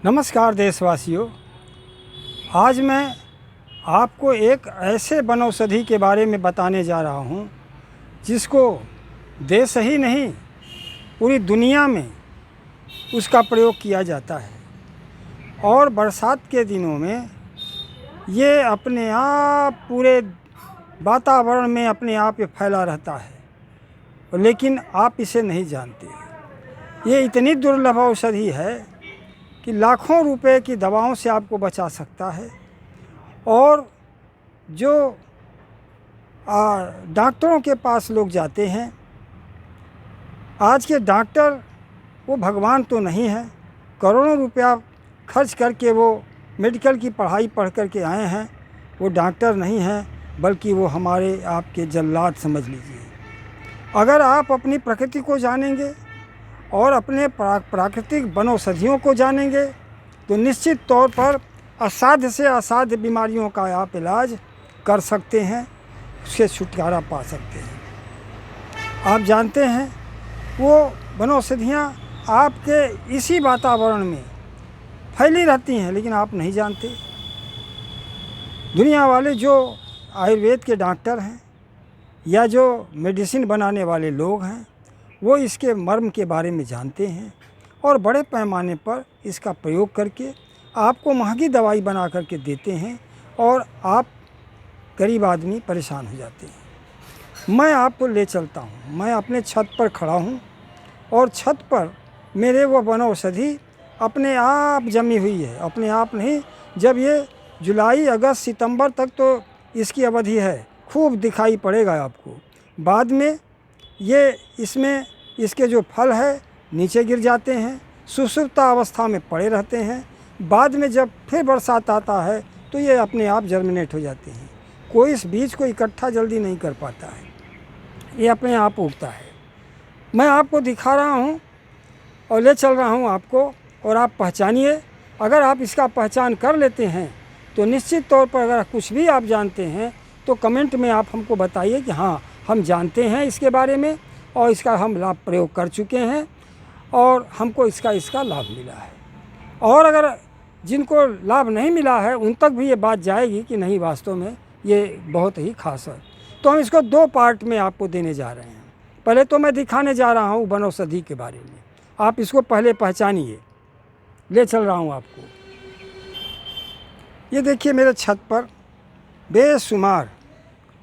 नमस्कार देशवासियों। आज मैं आपको एक ऐसे वनौषधि के बारे में बताने जा रहा हूँ जिसको देश ही नहीं पूरी दुनिया में उसका प्रयोग किया जाता है और बरसात के दिनों में ये अपने आप पूरे वातावरण में अपने आप ये फैला रहता है, लेकिन आप इसे नहीं जानते। ये इतनी दुर्लभ औषधि है कि लाखों रुपए की दवाओं से आपको बचा सकता है। और जो डॉक्टरों के पास लोग जाते हैं, आज के डॉक्टर वो भगवान तो नहीं है, करोड़ों रुपया खर्च करके वो मेडिकल की पढ़ाई पढ़ करके आए हैं, वो डॉक्टर नहीं हैं, बल्कि वो हमारे आपके जल्लाद समझ लीजिए। अगर आप अपनी प्रकृति को जानेंगे और अपने प्राकृतिक वनौषधियों को जानेंगे तो निश्चित तौर पर असाध्य से असाध्य बीमारियों का आप इलाज कर सकते हैं, उससे छुटकारा पा सकते हैं। आप जानते हैं वो वनौषधियाँ आपके इसी वातावरण में फैली रहती हैं, लेकिन आप नहीं जानते। दुनिया वाले जो आयुर्वेद के डॉक्टर हैं या जो मेडिसिन बनाने वाले लोग हैं, वो इसके मर्म के बारे में जानते हैं और बड़े पैमाने पर इसका प्रयोग करके आपको महंगी दवाई बना करके देते हैं और आप गरीब आदमी परेशान हो जाते हैं। मैं आपको ले चलता हूँ। मैं अपने छत पर खड़ा हूँ और छत पर मेरे वो वनौषधि अपने आप जमी हुई है। अपने आप नहीं, जब ये जुलाई अगस्त सितंबर तक तो इसकी अवधि है, खूब दिखाई पड़ेगा आपको। बाद में ये इसमें इसके जो फल है नीचे गिर जाते हैं, सुषुप्ता अवस्था में पड़े रहते हैं। बाद में जब फिर बरसात आता है तो ये अपने आप जर्मिनेट हो जाते हैं। कोई इस बीज को इकट्ठा जल्दी नहीं कर पाता है, ये अपने आप उगता है। मैं आपको दिखा रहा हूँ और ले चल रहा हूँ आपको, और आप पहचानिए। अगर आप इसका पहचान कर लेते हैं तो निश्चित तौर पर अगर कुछ भी आप जानते हैं तो कमेंट में आप हमको बताइए कि हाँ हम जानते हैं इसके बारे में और इसका हम लाभ प्रयोग कर चुके हैं और हमको इसका लाभ मिला है। और अगर जिनको लाभ नहीं मिला है उन तक भी ये बात जाएगी कि नहीं वास्तव में ये बहुत ही खास है। तो हम इसको दो पार्ट में आपको देने जा रहे हैं। पहले तो मैं दिखाने जा रहा हूँ वनौषधि के बारे में, आप इसको पहले पहचानिए। ले चल रहा हूँ आपको। ये देखिए मेरे छत पर बेशुमार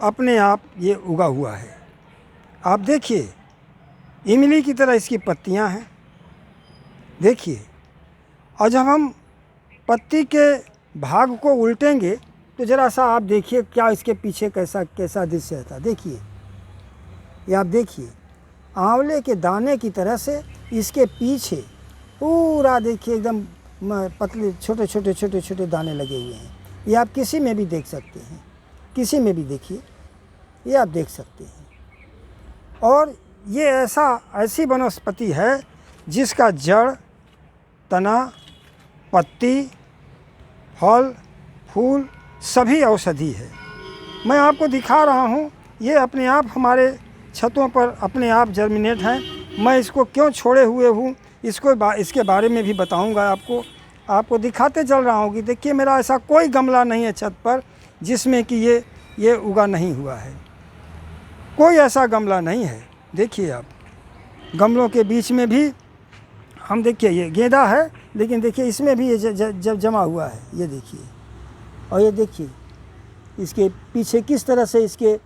अपने आप ये उगा हुआ है। आप देखिए इमली की तरह इसकी पत्तियां हैं, देखिए। और जब हम पत्ती के भाग को उल्टेंगे तो ज़रा सा आप देखिए क्या इसके पीछे कैसा दृश्य रहता है। देखिए, ये आप देखिए आंवले के दाने की तरह से इसके पीछे पूरा देखिए एकदम पतले छोटे छोटे दाने लगे हुए हैं। ये आप किसी में भी देख सकते हैं, किसी में भी देखिए, ये आप देख सकते हैं। और ये ऐसी वनस्पति है जिसका जड़, तना, पत्ती, फल, फूल सभी औषधि है। मैं आपको दिखा रहा हूँ, ये अपने आप हमारे छतों पर अपने आप जर्मिनेट हैं। मैं इसको क्यों छोड़े हुए हूँ इसके बारे में भी बताऊँगा आपको दिखाते चल रहा हूँ कि देखिए मेरा ऐसा कोई गमला नहीं है छत पर जिसमें कि ये उगा नहीं हुआ है। कोई ऐसा गमला नहीं है। देखिए आप गमलों के बीच में भी हम देखिए ये गेंदा है, लेकिन देखिए इसमें भी ये जब जमा हुआ है, ये देखिए। और ये देखिए इसके पीछे किस तरह से इसके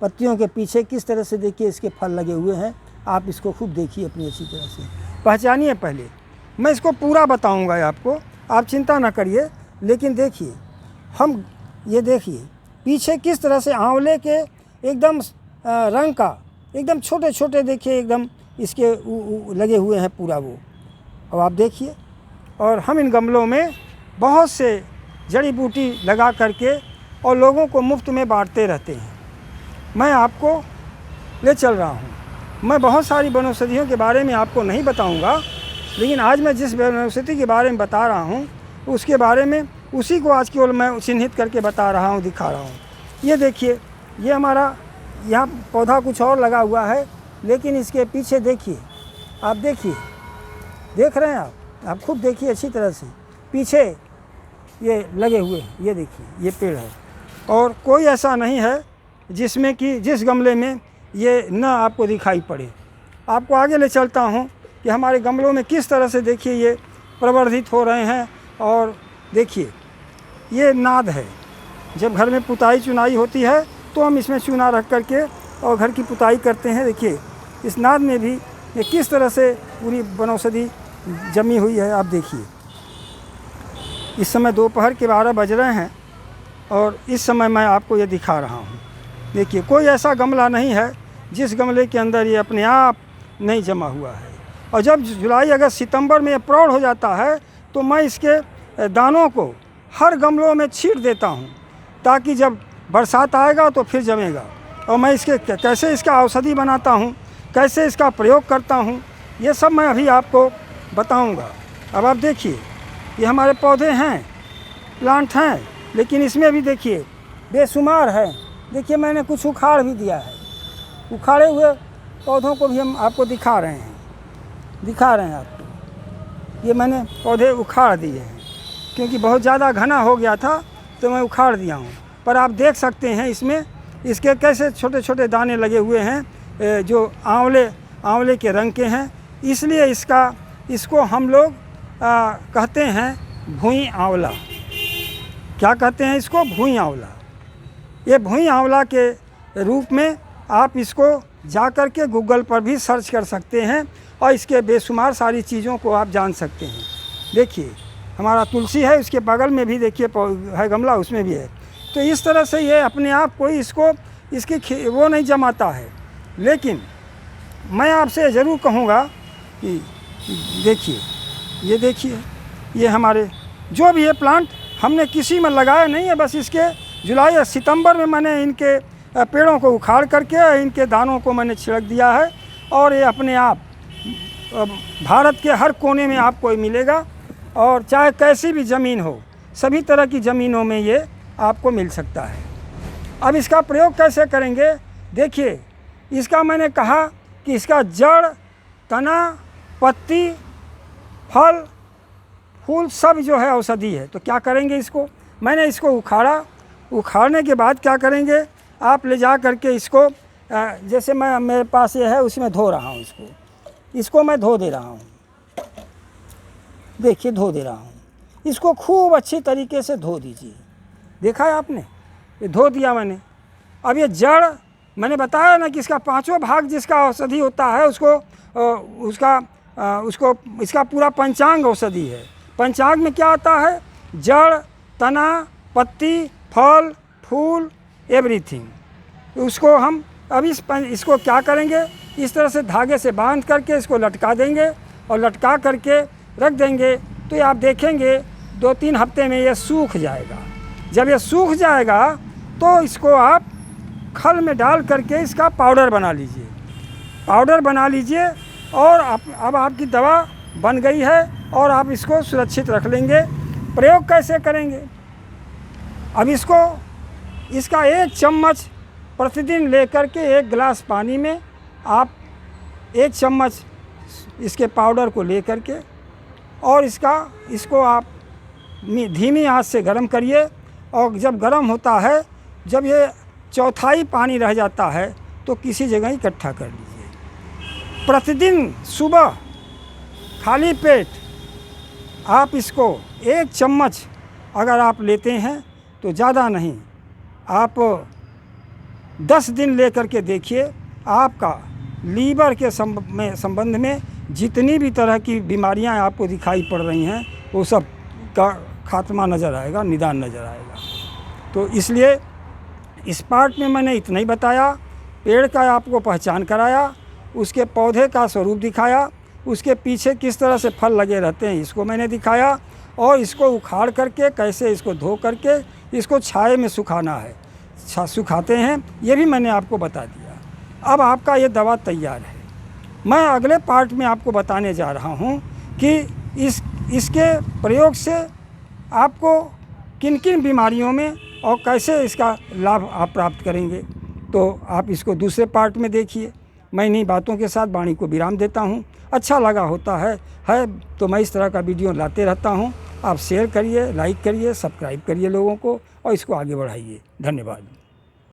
पत्तियों के पीछे किस तरह से देखिए इसके फल लगे हुए हैं। आप इसको खूब देखिए अपनी अच्छी तरह से पहचानिए। पहले मैं इसको पूरा बताऊंगा आपको, आप चिंता ना करिए। लेकिन देखिए हम ये देखिए पीछे किस तरह से आंवले के एकदम रंग का एकदम छोटे छोटे देखिए एकदम इसके लगे हुए हैं पूरा वो। अब आप देखिए, और हम इन गमलों में बहुत से जड़ी बूटी लगा करके और लोगों को मुफ्त में बांटते रहते हैं। मैं आपको ले चल रहा हूँ। मैं बहुत सारी वनौषधियों के बारे में आपको नहीं बताऊँगा, लेकिन आज मैं जिस वनौषधि के बारे में बता रहा हूँ उसके बारे में उसी को आज केवल मैं चिन्हित करके बता रहा हूँ, दिखा रहा हूँ। ये देखिए, ये हमारा यहाँ पौधा कुछ और लगा हुआ है, लेकिन इसके पीछे देखिए, आप देखिए, देख रहे हैं आप, आप खुद देखिए अच्छी तरह से, पीछे ये लगे हुए हैं, ये देखिए ये पेड़ है, और कोई ऐसा नहीं है जिसमें कि जिस गमले में ये न आपको दिखाई पड़े। आपको आगे ले चलता हूँ कि हमारे गमलों में किस तरह से देखिए ये प्रवर्धित हो रहे हैं। और देखिए ये नाद है, जब घर में पुताई चुनाई होती है तो हम इसमें चूना रख करके और घर की पुताई करते हैं। देखिए इस नाद में भी ये किस तरह से पूरी वनौषधि जमी हुई है। आप देखिए इस समय दोपहर के 12 बज रहे हैं और इस समय मैं आपको ये दिखा रहा हूँ। देखिए कोई ऐसा गमला नहीं है जिस गमले के अंदर ये अपने आप नहीं जमा हुआ है। और जब जुलाई अगस्त सितंबर में ये प्रौढ़ हो जाता है तो मैं इसके दानों को हर गमलों में छींट देता हूँ, ताकि जब बरसात आएगा तो फिर जमेगा। और मैं इसके कैसे इसका औषधि बनाता हूँ, कैसे इसका प्रयोग करता हूँ, ये सब मैं अभी आपको बताऊँगा। अब आप देखिए ये हमारे पौधे हैं, प्लांट हैं, लेकिन इसमें भी देखिए बेशुमार है। देखिए मैंने कुछ उखाड़ भी दिया है, उखाड़े हुए पौधों को भी हम आपको दिखा रहे हैं आपको। ये मैंने पौधे उखाड़ दिए हैं क्योंकि बहुत ज़्यादा घना हो गया था तो मैं उखाड़ दिया हूँ। पर आप देख सकते हैं इसमें इसके कैसे छोटे छोटे दाने लगे हुए हैं जो आंवले के रंग के हैं। इसलिए इसको हम लोग कहते हैं भुई आंवला। क्या कहते हैं इसको? भुई आंवला। ये भुई आंवला के रूप में आप इसको जा कर के गूगल पर भी सर्च कर सकते हैं और इसके बेशुमार सारी चीज़ों को आप जान सकते हैं। देखिए हमारा तुलसी है, उसके बगल में भी देखिए है गमला, उसमें भी है। तो इस तरह से ये अपने आप कोई इसकी वो नहीं जमाता है। लेकिन मैं आपसे ज़रूर कहूँगा कि देखिए ये हमारे जो भी ये प्लांट हमने किसी में लगाया नहीं है, बस इसके जुलाई या सितंबर में मैंने इनके पेड़ों को उखाड़ करके इनके दानों को मैंने छिड़क दिया है और ये अपने आप भारत के हर कोने में आपको मिलेगा। और चाहे कैसी भी ज़मीन हो, सभी तरह की ज़मीनों में ये आपको मिल सकता है। अब इसका प्रयोग कैसे करेंगे? देखिए इसका मैंने कहा कि इसका जड़, तना, पत्ती, फल, फूल सब जो है औषधि है। तो क्या करेंगे इसको? मैंने इसको उखाड़ने के बाद क्या करेंगे, आप ले जा करके इसको जैसे मेरे पास ये है उसमें धो रहा हूँ, इसको मैं धो दे रहा हूँ। देखिए धो दे रहा हूँ इसको, खूब अच्छी तरीके से धो दीजिए। देखा है आपने, ये धो दिया मैंने। अब ये जड़ मैंने बताया ना कि इसका 5वां भाग जिसका औषधि होता है इसका पूरा पंचांग औषधि है। पंचांग में क्या आता है? जड़, तना, पत्ती, फल, फूल, एवरीथिंग। उसको हम अब इसको क्या करेंगे, इस तरह से धागे से बांध करके इसको लटका देंगे और लटका करके रख देंगे। तो ये आप देखेंगे 2-3 हफ्ते में ये सूख जाएगा। जब ये सूख जाएगा तो इसको आप खल में डाल करके इसका पाउडर बना लीजिए और अब आपकी दवा बन गई है और आप इसको सुरक्षित रख लेंगे। प्रयोग कैसे करेंगे? अब इसका 1 चम्मच प्रतिदिन लेकर के 1 गिलास पानी में आप 1 चम्मच इसके पाउडर को लेकर के और इसको आप धीमी आंच से गर्म करिए। और जब गर्म होता है, जब ये 1/4 पानी रह जाता है तो किसी जगह इकट्ठा कर लीजिए। प्रतिदिन सुबह खाली पेट आप इसको 1 चम्मच अगर आप लेते हैं तो ज़्यादा नहीं, आप 10 दिन ले कर के देखिए, आपका लीवर के संबंध में जितनी भी तरह की बीमारियां आपको दिखाई पड़ रही हैं वो सब का खात्मा नज़र आएगा, निदान नज़र आएगा। तो इसलिए इस पार्ट में मैंने इतना ही बताया। पेड़ का आपको पहचान कराया, उसके पौधे का स्वरूप दिखाया, उसके पीछे किस तरह से फल लगे रहते हैं इसको मैंने दिखाया, और इसको उखाड़ करके कैसे इसको धो करके इसको छाए में सुखाना है, सुखाते हैं, ये भी मैंने आपको बता दिया। अब आपका ये दवा तैयार है। मैं अगले पार्ट में आपको बताने जा रहा हूँ कि इसके प्रयोग से आपको किन किन बीमारियों में और कैसे इसका लाभ आप प्राप्त करेंगे। तो आप इसको दूसरे पार्ट में देखिए। मैं इन्हीं बातों के साथ वाणी को विराम देता हूँ। अच्छा लगा होता है तो मैं इस तरह का वीडियो लाते रहता हूँ। आप शेयर करिए, लाइक करिए, सब्सक्राइब करिए लोगों को और इसको आगे बढ़ाइए। धन्यवाद।